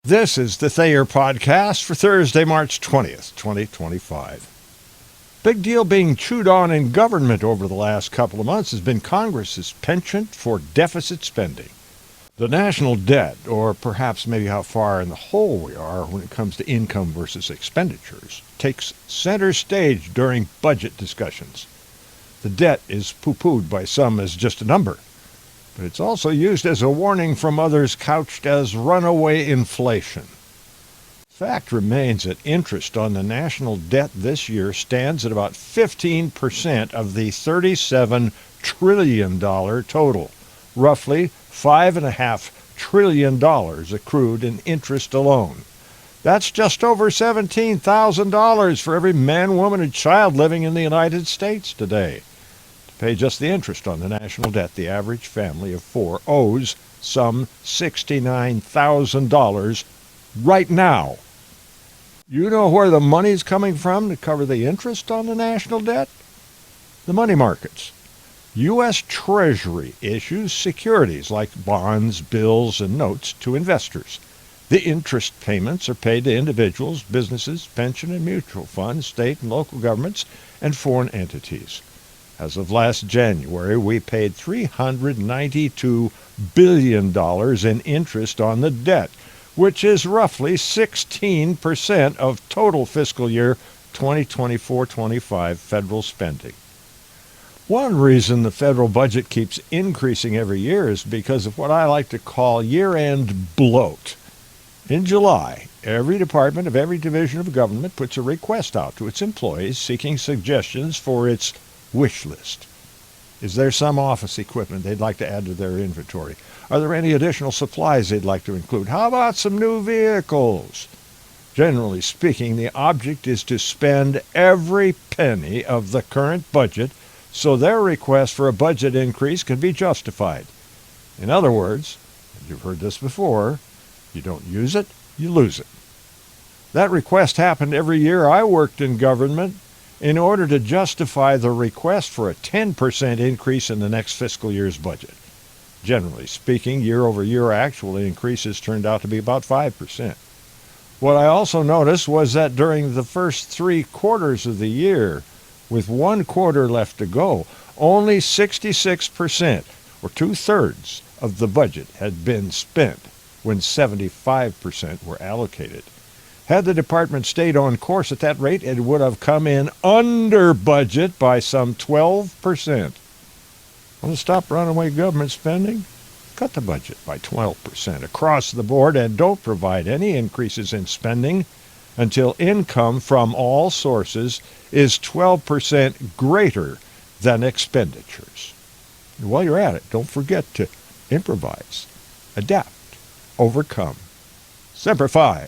This is the Thayer Podcast for Thursday, March 20th, 2025. Big deal being chewed on in government over the last couple of months has been Congress's penchant for deficit spending. The national debt, or perhaps maybe how far in the hole we are when it comes to income versus expenditures, takes center stage during budget discussions. The debt is poo-pooed by some as just a number, but it's also used as a warning from others couched as runaway inflation. Fact remains that interest on the national debt this year stands at about 15% of the $37 trillion total, roughly $5.5 trillion accrued in interest alone. That's just over $17,000 for every man, woman, and child living in the United States today. Pay just the interest on the national debt, the average family of four owes some $69,000 right now. You know where the money's coming from to cover the interest on the national debt? The money markets. U.S. Treasury issues securities like bonds, bills, and notes to investors. The interest payments are paid to individuals, businesses, pension and mutual funds, state and local governments, and foreign entities. As of last January, we paid $392 billion in interest on the debt, which is roughly 16% of total fiscal year 2024-25 federal spending. One reason the federal budget keeps increasing every year is because of what I like to call year-end bloat. In July, every department of every division of government puts a request out to its employees seeking suggestions for its wish list. Is there some office equipment they'd like to add to their inventory? Are there any additional supplies they'd like to include? How about some new vehicles? Generally speaking, the object is to spend every penny of the current budget so their request for a budget increase can be justified. In other words, you've heard this before, you don't use it, you lose it. That request happened every year I worked in government. In order to justify the request for a 10% increase in the next fiscal year's budget. Generally speaking, year-over-year actual increases turned out to be about 5%. What I also noticed was that during the first 3 quarters of the year, with 1 quarter left to go, only 66%, or 2/3, of the budget had been spent when 75% were allocated. Had the department stayed on course at that rate, it would have come in under budget by some 12%. Want to stop runaway government spending? Cut the budget by 12% across the board and don't provide any increases in spending until income from all sources is 12% greater than expenditures. And while you're at it, don't forget to improvise, adapt, overcome. Semper Fi.